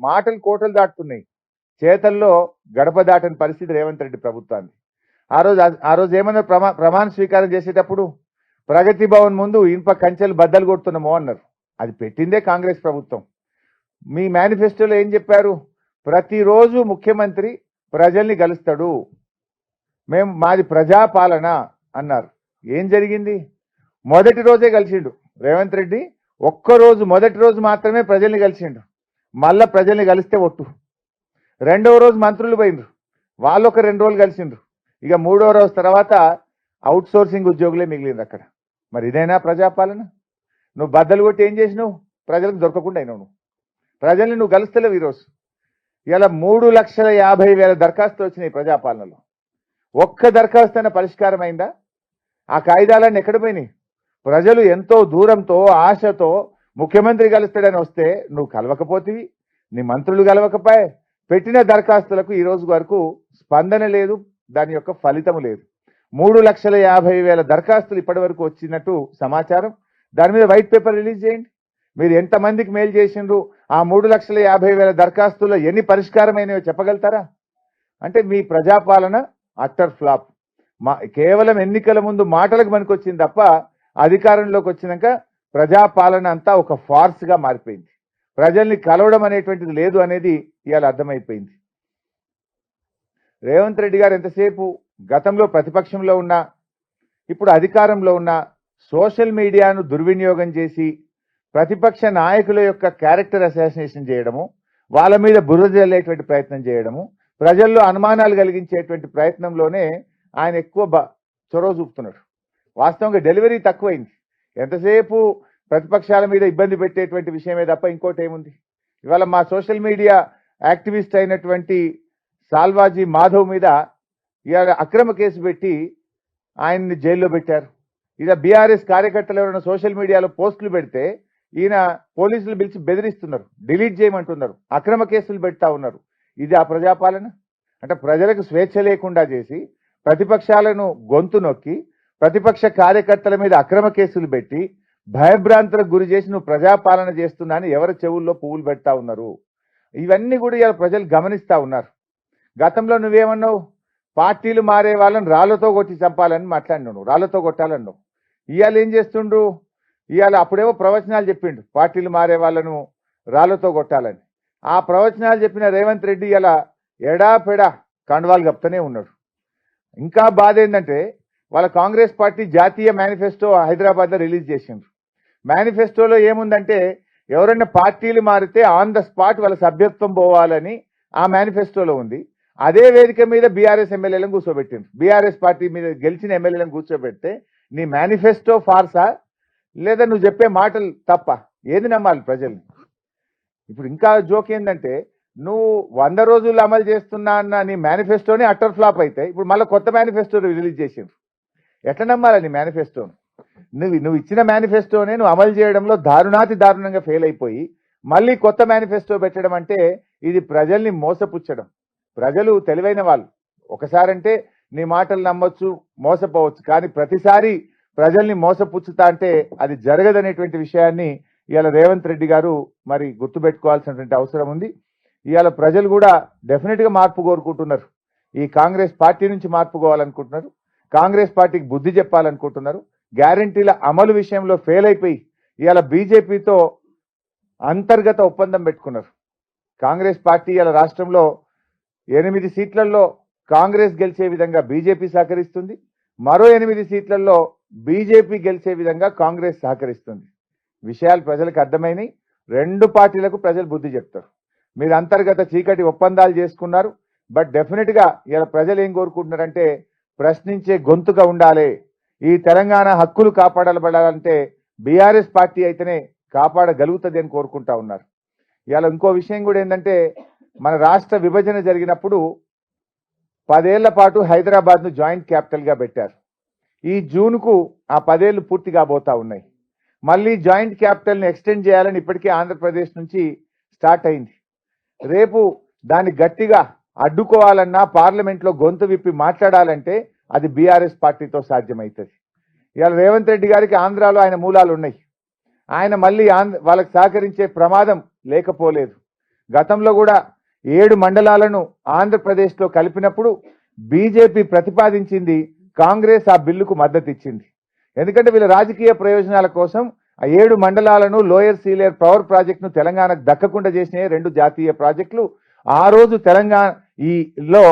మాటలు కోటలు దాటుతున్నాయి, చేతల్లో గడప దాటని పరిస్థితి రేవంత్ రెడ్డి ప్రభుత్వాన్ని. ఆ రోజు ఏమన్నా ప్రమాణ స్వీకారం చేసేటప్పుడు ప్రగతి భవన్ ముందు ఇనుప కంచెలు బద్దలు కొడుతున్నామో అన్నారు. అది పెట్టిందే కాంగ్రెస్ ప్రభుత్వం. మీ మేనిఫెస్టోలో ఏం చెప్పారు? ప్రతిరోజు ముఖ్యమంత్రి ప్రజల్ని కలుస్తాడు, మాది ప్రజాపాలన అన్నారు. ఏం జరిగింది? మొదటి రోజే కలిసిండు రేవంత్ రెడ్డి. ఒక్కరోజు మొదటి రోజు మాత్రమే ప్రజల్ని కలిసిండు. మళ్ళా ప్రజల్ని కలిస్తే ఒట్టు. రెండవ రోజు మంత్రులు పోయిండ్రు, వాళ్ళు ఒక 2 రోజులు కలిసిండ్రు. ఇక 3వ రోజు తర్వాత అవుట్ సోర్సింగ్ ఉద్యోగులే మిగిలిండ్రు అక్కడ. మరి ఇదైనా ప్రజాపాలన? నువ్వు బద్దలు కొట్టి ఏం చేసినావు? ప్రజలకు దొరకకుండా అయినావు. నువ్వు ప్రజల్ని నువ్వు కలుస్తలేవు. ఈరోజు ఇలా 3,50,000 దరఖాస్తులు వచ్చినాయి ప్రజాపాలనలో. ఒక్క దరఖాస్తు అయినా పరిష్కారం అయిందా? ఆ కాయిదాలన్నీ ఎక్కడ పోయినాయి? ప్రజలు ఎంతో దూరంతో ఆశతో ముఖ్యమంత్రి కలుస్తాడని వస్తే నువ్వు కలవకపోతివి, నీ మంత్రులు కలవకపోయే. పెట్టిన దరఖాస్తులకు ఈ రోజు వరకు స్పందన లేదు, దాని యొక్క ఫలితం లేదు. 3,50,000 దరఖాస్తులు ఇప్పటి వరకు వచ్చినట్టు సమాచారం. దాని మీద వైట్ పేపర్ రిలీజ్ చేయండి. మీరు ఎంతమందికి మెయిల్ చేసిండ్రు? ఆ 3,50,000 దరఖాస్తుల్లో ఎన్ని పరిష్కారమైనవో చెప్పగలుగుతారా? అంటే మీ ప్రజాపాలన అట్టర్ ఫ్లాప్. కేవలం ఎన్నికల ముందు మాటలకు పనికొచ్చింది తప్ప అధికారంలోకి వచ్చినాక ప్రజాపాలన అంతా ఒక ఫార్స్ గా మారిపోయింది. ప్రజల్ని కలవడం అనేటువంటిది లేదు అనేది ఇవాళ అర్థమైపోయింది. రేవంత్ రెడ్డి గారు ఎంతసేపు గతంలో ప్రతిపక్షంలో ఉన్నా, ఇప్పుడు అధికారంలో ఉన్న సోషల్ మీడియాను దుర్వినియోగం చేసి ప్రతిపక్ష నాయకుల యొక్క క్యారెక్టర్ అసాసినేషన్ చేయడము, వాళ్ళ మీద బురద జల్లేటువంటి ప్రయత్నం చేయడము, ప్రజల్లో అనుమానాలు కలిగించేటువంటి ప్రయత్నంలోనే ఆయన ఎక్కువ చొరవ చూపుతున్నాడు. వాస్తవంగా డెలివరీ తక్కువైంది. ఎంతసేపు ప్రతిపక్షాల మీద ఇబ్బంది పెట్టేటువంటి విషయమే తప్ప ఇంకోటి ఏముంది? ఇవాళ మా సోషల్ మీడియా యాక్టివిస్ట్ అయినటువంటి సాల్వాజీ మాధవ్ మీద ఇవాళ అక్రమ కేసు పెట్టి ఆయన్ని జైల్లో పెట్టారు. ఇక బీఆర్ఎస్ కార్యకర్తలు ఎవరైనా సోషల్ మీడియాలో పోస్టులు పెడితే ఈయన పోలీసులు పిలిచి బెదిరిస్తున్నారు, డిలీట్ చేయమంటున్నారు, అక్రమ కేసులు పెడతా ఉన్నారు. ఇది ఆ ప్రజాపాలన? అంటే ప్రజలకు స్వేచ్ఛ లేకుండా చేసి ప్రతిపక్షాలను గొంతు నొక్కి ప్రతిపక్ష కార్యకర్తల మీద అక్రమ కేసులు పెట్టి భయభ్రాంతులకు గురి చేసి నువ్వు ప్రజాపాలన చేస్తున్నాని ఎవరి చెవుల్లో పువ్వులు పెడతా ఉన్నారు. ఇవన్నీ కూడా ఇవాళ ప్రజలు గమనిస్తా ఉన్నారు. గతంలో నువ్వేమన్నావు? పార్టీలు మారే వాళ్ళని రాళ్లతో కొట్టి చంపాలని మాట్లాడినావు, రాళ్లతో కొట్టాలన్నావు. ఇవాళ ఏం చేస్తుండ్రు? ఇవాళ అప్పుడేమో ప్రవచనాలు చెప్పిండు పార్టీలు మారే వాళ్ళను రాళ్లతో కొట్టాలని. ఆ ప్రవచనాలు చెప్పిన రేవంత్ రెడ్డి ఇలా ఎడాపెడా కండువాలు కప్తూనే ఉన్నాడు. ఇంకా బాధ ఏంటంటే వాళ్ళ కాంగ్రెస్ పార్టీ జాతీయ మేనిఫెస్టో హైదరాబాద్లో రిలీజ్ చేసిండ్రు. మేనిఫెస్టోలో ఏముందంటే ఎవరైనా పార్టీలు మారితే ఆన్ ద స్పాట్ వాళ్ళ సభ్యత్వం పోవాలని ఆ మేనిఫెస్టోలో ఉంది. అదే వేదిక మీద బీఆర్ఎస్ ఎమ్మెల్యేలను కూర్చోబెట్టిండ్రు. బీఆర్ఎస్ పార్టీ మీద గెలిచిన ఎమ్మెల్యేలను కూర్చోబెడితే నీ మేనిఫెస్టో ఫార్సా లేదా నువ్వు చెప్పే మాటలు తప్ప? ఏది నమ్మాలి ప్రజల్ని? ఇప్పుడు ఇంకా జోక్ ఏంటంటే నువ్వు 100 రోజులు అమలు చేస్తున్నా అన్న నీ మేనిఫెస్టోని అట్టర్ ఫ్లాప్ అయితే ఇప్పుడు మళ్ళీ కొత్త మేనిఫెస్టో రిలీజ్ చేసిండ్రు. ఎట్లా నమ్మాలి నీ మేనిఫెస్టోను? నువ్వు ఇచ్చిన మేనిఫెస్టోనే నువ్వు అమలు చేయడంలో దారుణంగా ఫెయిల్ అయిపోయి మళ్ళీ కొత్త మేనిఫెస్టో పెట్టడం అంటే ఇది ప్రజల్ని మోసపుచ్చడం. ప్రజలు తెలివైన వాళ్ళు. ఒకసారంటే నీ మాటలు నమ్మొచ్చు, మోసపోవచ్చు, కానీ ప్రతిసారి ప్రజల్ని మోసపుచ్చుతా అంటే అది జరగదనేటువంటి విషయాన్ని ఇవాళ రేవంత్ రెడ్డి గారు మరి గుర్తుపెట్టుకోవాల్సినటువంటి అవసరం ఉంది. ఇవాళ ప్రజలు కూడా డెఫినెట్గా మార్పు కోరుకుంటున్నారు. ఈ కాంగ్రెస్ పార్టీ నుంచి మార్పు కోవాలనుకుంటున్నారు, కాంగ్రెస్ పార్టీకి బుద్ధి చెప్పాలనుకుంటున్నారు. గ్యారంటీల అమలు విషయంలో ఫెయిల్ అయిపోయి ఇవాళ బీజేపీతో అంతర్గత ఒప్పందం పెట్టుకున్నారు. కాంగ్రెస్ పార్టీ ఇవాళ రాష్ట్రంలో 8 సీట్లలో కాంగ్రెస్ గెలిచే విధంగా బీజేపీ సహకరిస్తుంది, మరో 8 సీట్లలో బీజేపీ గెలిచే విధంగా కాంగ్రెస్ సహకరిస్తుంది. విషయాలు ప్రజలకు అర్థమైనాయి. 2 పార్టీలకు ప్రజలు బుద్ధి చెప్తారు. మీరు అంతర్గత చీకటి ఒప్పందాలు చేసుకున్నారు. బట్ డెఫినెట్గా ఇలా ప్రజలు ఏం కోరుకుంటున్నారంటే ప్రశ్నించే గొంతుగా ఉండాలి. ఈ తెలంగాణ హక్కులు కాపాడబడాలంటే బీఆర్ఎస్ పార్టీ అయితేనే కాపాడగలుగుతుంది అని కోరుకుంటా ఉన్నారు. ఇవాళ ఇంకో విషయం కూడా ఏంటంటే మన రాష్ట్ర విభజన జరిగినప్పుడు 10 ఏళ్ల పాటు హైదరాబాద్ను జాయింట్ క్యాపిటల్గా పెట్టారు. ఈ జూన్కు ఆ 10 ఏళ్ళు పూర్తి కాబోతా ఉన్నాయి. మళ్ళీ జాయింట్ క్యాపిటల్ని ఎక్స్టెండ్ చేయాలని ఇప్పటికే ఆంధ్రప్రదేశ్ నుంచి స్టార్ట్ అయింది. రేపు దాన్ని గట్టిగా అడ్డుకోవాలన్నా పార్లమెంట్లో గొంతు విప్పి మాట్లాడాలంటే అది బీఆర్ఎస్ పార్టీతో సాధ్యమవుతుంది. ఇవాళ రేవంత్ రెడ్డి గారికి ఆంధ్రాలో ఆయన మూలాలు ఉన్నాయి. ఆయన మళ్ళీ వాళ్ళకి సహకరించే ప్రమాదం లేకపోలేదు. గతంలో కూడా 7 మండలాలను ఆంధ్రప్రదేశ్లో కలిపినప్పుడు బీజేపీ ప్రతిపాదించింది, కాంగ్రెస్ ఆ బిల్లుకు మద్దతు ఇచ్చింది. ఎందుకంటే వీళ్ళ రాజకీయ ప్రయోజనాల కోసం ఆ 7 మండలాలను లోయర్ సీలేర్ పవర్ ప్రాజెక్టును తెలంగాణకు దక్కకుండా చేసిన 2 జాతీయ ప్రాజెక్టులు. ఆ రోజు తెలంగాణ ఈలో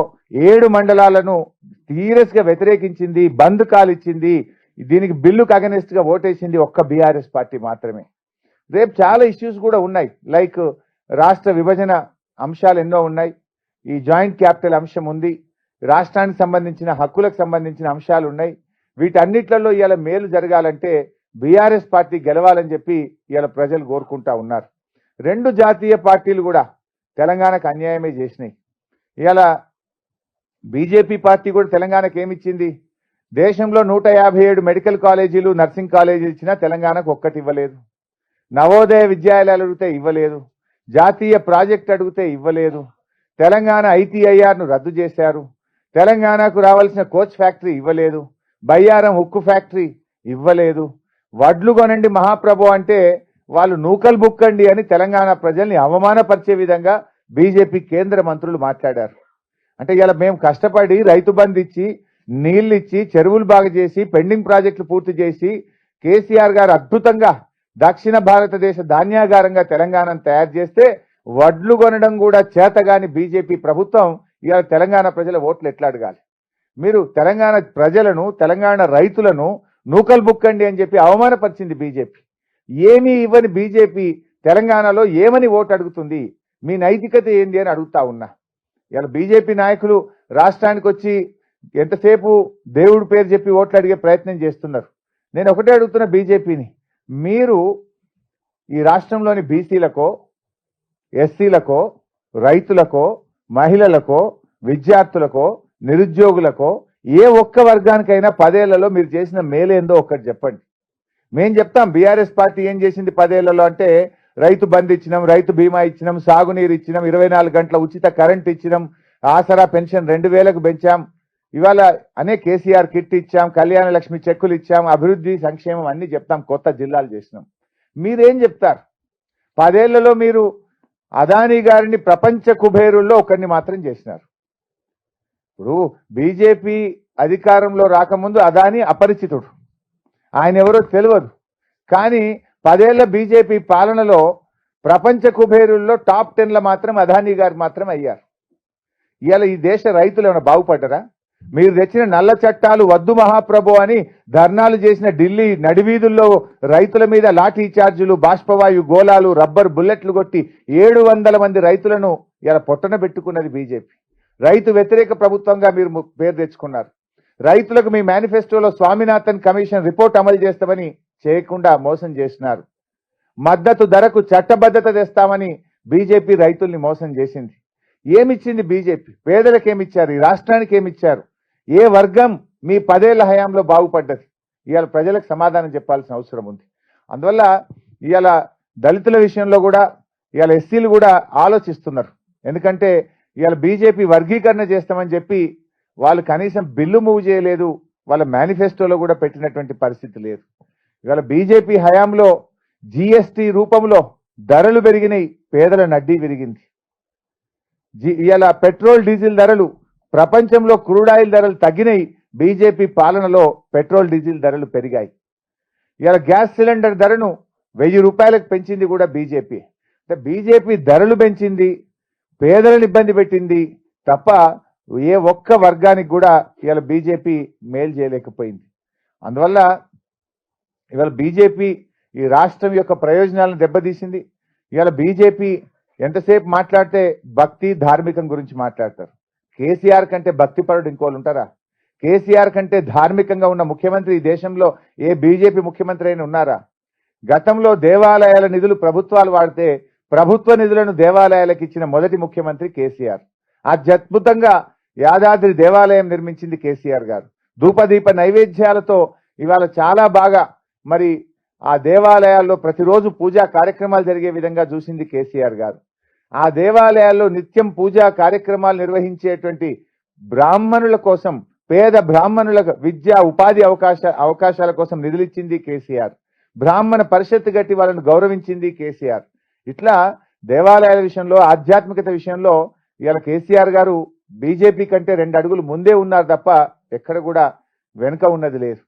7 మండలాలను సీరియస్ గా వ్యతిరేకించింది, బంద్ కాల్ ఇచ్చింది, దీనికి బిల్లుకు అగెనిస్ట్ గా ఓటేసింది ఒక్క బీఆర్ఎస్ పార్టీ మాత్రమే. రేపు చాలా ఇష్యూస్ కూడా ఉన్నాయి, లైక్ రాష్ట్ర విభజన అంశాలు ఎన్నో ఉన్నాయి, ఈ జాయింట్ క్యాపిటల్ అంశం ఉంది, రాష్ట్రానికి సంబంధించిన హక్కులకు సంబంధించిన అంశాలు ఉన్నాయి. వీటన్నిట్లలో ఇవాళ మేలు జరగాలంటే బీఆర్ఎస్ పార్టీ గెలవాలని చెప్పి ఇవాళ ప్రజలు కోరుకుంటా ఉన్నారు. 2 జాతీయ పార్టీలు కూడా తెలంగాణకు అన్యాయమే చేసినాయి. ఇవాళ బీజేపీ పార్టీ కూడా తెలంగాణకు ఏమిచ్చింది? దేశంలో 157 మెడికల్ కాలేజీలు, నర్సింగ్ కాలేజీలు ఇచ్చినా తెలంగాణకు ఒక్కటి ఇవ్వలేదు. నవోదయ విద్యాలయాలు అడిగితే ఇవ్వలేదు. జాతీయ ప్రాజెక్ట్ అడిగితే ఇవ్వలేదు. తెలంగాణ ఐటీఐఆర్ను రద్దు చేశారు. తెలంగాణకు రావాల్సిన కోచ్ ఫ్యాక్టరీ ఇవ్వలేదు. బయ్యారం ఉక్కు ఫ్యాక్టరీ ఇవ్వలేదు. వడ్లు కొనండి మహాప్రభు అంటే వాళ్ళు నూకలు బుక్కండి అని తెలంగాణ ప్రజల్ని అవమానపరిచే విధంగా బీజేపీ కేంద్ర మంత్రులు మాట్లాడారు. అంటే ఇలా మేము కష్టపడి రైతు బంధు ఇచ్చి, నీళ్లు ఇచ్చి, చెరువులు బాగు చేసి, పెండింగ్ ప్రాజెక్టులు పూర్తి చేసి, కేసీఆర్ గారు అద్భుతంగా దక్షిణ భారతదేశ ధాన్యాగారంగా తెలంగాణను తయారు చేస్తే వడ్లు కొనడం కూడా చేతగాని బీజేపీ ప్రభుత్వం ఇవాళ తెలంగాణ ప్రజల ఓట్లు ఎట్లా అడగాలి? మీరు తెలంగాణ ప్రజలను, తెలంగాణ రైతులను నూకలు బుక్కండి అని చెప్పి అవమానపరిచింది బీజేపీ. ఏమీ ఇవ్వని బీజేపీ తెలంగాణలో ఏమని ఓటు అడుగుతుంది? మీ నైతికత ఏంది అని అడుగుతా ఉన్నా. ఇలా బీజేపీ నాయకులు రాష్ట్రానికి వచ్చి ఎంతసేపు దేవుడి పేరు చెప్పి ఓట్లు అడిగే ప్రయత్నం చేస్తున్నారు. నేను ఒకటే అడుగుతున్నా బీజేపీని, మీరు ఈ రాష్ట్రంలోని బీసీలకో, ఎస్సీలకో, రైతులకో, మహిళలకో, విద్యార్థులకో, నిరుద్యోగులకో ఏ ఒక్క వర్గానికైనా 10 ఏళ్లలో మీరు చేసిన మేలేందో ఒక్కటి చెప్పండి. మేం చెప్తాం బీఆర్ఎస్ పార్టీ ఏం చేసింది 10 ఏళ్లలో అంటే, రైతు బంద్ ఇచ్చినాం, రైతు బీమా ఇచ్చినాం, సాగునీరు ఇచ్చినాం, 24 గంటల ఉచిత కరెంట్ ఇచ్చినాం, ఆసరా పెన్షన్ 2000కు పెంచాం, ఇవాళ అనే కేసీఆర్ కిట్ ఇచ్చాం, కళ్యాణ లక్ష్మి చెక్కులు ఇచ్చాం, అభివృద్ధి సంక్షేమం అన్ని చెప్తాం, కొత్త జిల్లాలు చేసినాం. మీరేం చెప్తారు? 10 ఏళ్లలో మీరు అదానీ గారిని ప్రపంచ కుబేరుల్లో ఒకరిని మాత్రం చేసినారు. ఇప్పుడు బీజేపీ అధికారంలో రాకముందు అదానీ అపరిచితుడు, ఆయన ఎవరో తెలియదు. కానీ 10 ఏళ్ల బీజేపీ పాలనలో ప్రపంచ కుబేరుల్లో టాప్ 10లో మాత్రం అదానీ గారు మాత్రం అయ్యారు. ఇవాళ ఈ దేశ రైతులు ఏమైనా బాగుపడ్డరా? మీరు తెచ్చిన నల్ల చట్టాలు వద్దు మహాప్రభు అని ధర్నాలు చేసిన ఢిల్లీ నడివీధుల్లో రైతుల మీద లాఠీ చార్జీలు, బాష్పవాయు గోళాలు, రబ్బర్ బుల్లెట్లు కొట్టి 700 మంది రైతులను ఇలా పొట్టన పెట్టుకున్నది బీజేపీ. రైతు వ్యతిరేక ప్రభుత్వంగా మీరు పేరు తెచ్చుకున్నారు. రైతులకు మీ మేనిఫెస్టోలో స్వామినాథన్ కమిషన్ రిపోర్ట్ అమలు చేస్తామని చేయకుండా మోసం చేసినారు. మద్దతు ధరకు చట్టబద్ధత తెస్తామని బీజేపీ రైతుల్ని మోసం చేసింది. ఏమిచ్చింది బీజేపీ? పేదలకు ఏమిచ్చారు? ఈ రాష్ట్రానికి ఏమిచ్చారు? ఏ వర్గం మీ 10 ఏళ్ల హయాంలో బాగుపడ్డది? ఇవాళ ప్రజలకు సమాధానం చెప్పాల్సిన అవసరం ఉంది. అందువల్ల ఇవాళ దళితుల విషయంలో కూడా ఇవాళ ఎస్సీలు కూడా ఆలోచిస్తున్నారు. ఎందుకంటే ఇవాళ బీజేపీ వర్గీకరణ చేస్తామని చెప్పి వాళ్ళు కనీసం బిల్లు మూవ్ చేయలేదు, వాళ్ళ మేనిఫెస్టోలో కూడా పెట్టినటువంటి పరిస్థితి లేదు. ఇవాళ బీజేపీ హయాంలో జీఎస్టీ రూపంలో ధరలు పెరిగినాయి, పేదల నడ్డీ విరిగింది. ఇవాళ పెట్రోల్ డీజిల్ ధరలు, ప్రపంచంలో క్రూడ్ ఆయిల్ ధరలు తగ్గినాయి, బీజేపీ పాలనలో పెట్రోల్ డీజిల్ ధరలు పెరిగాయి. ఇవాళ గ్యాస్ సిలిండర్ ధరను 1000 రూపాయలకు పెంచింది కూడా బీజేపీ. అంటే బీజేపీ ధరలు పెంచింది, పేదలను ఇబ్బంది పెట్టింది తప్ప ఏ ఒక్క వర్గానికి కూడా ఇవాళ బీజేపీ మేలు చేయలేకపోయింది. అందువల్ల ఇవాళ బీజేపీ ఈ రాష్ట్రం యొక్క ప్రయోజనాలను దెబ్బతీసింది. ఇవాళ బీజేపీ ఎంతసేపు మాట్లాడితే భక్తి ధార్మికం గురించి మాట్లాడతారు. కేసీఆర్ కంటే భక్తిపరుడు ఇంకోళ్ళు ఉంటారా? కేసీఆర్ కంటే ధార్మికంగా ఉన్న ముఖ్యమంత్రి ఈ దేశంలో ఏ బీజేపీ ముఖ్యమంత్రి అయినా ఉన్నారా? గతంలో దేవాలయాల నిధులు ప్రభుత్వాలు వాడితే ప్రభుత్వ నిధులను దేవాలయాలకు ఇచ్చిన మొదటి ముఖ్యమంత్రి కేసీఆర్. అత్యద్భుతంగా యాదాద్రి దేవాలయం నిర్మించింది కేసీఆర్ గారు. ధూపదీప నైవేద్యాలతో ఇవాళ చాలా బాగా మరి ఆ దేవాలయాల్లో ప్రతిరోజు పూజా కార్యక్రమాలు జరిగే విధంగా చూసింది కేసీఆర్ గారు. ఆ దేవాలయాల్లో నిత్యం పూజా కార్యక్రమాలు నిర్వహించేటువంటి బ్రాహ్మణుల కోసం, పేద బ్రాహ్మణుల విద్యా ఉపాధి అవకాశాల కోసం నిధులిచ్చింది కేసీఆర్. బ్రాహ్మణ పరిషత్ గట్టి వాళ్ళను గౌరవించింది కేసీఆర్. ఇట్లా దేవాలయాల విషయంలో, ఆధ్యాత్మికత విషయంలో ఇవాళ కేసీఆర్ గారు బీజేపీ కంటే 2 అడుగులు ముందే ఉన్నారు తప్ప ఎక్కడ కూడా వెనుక ఉన్నది లేదు.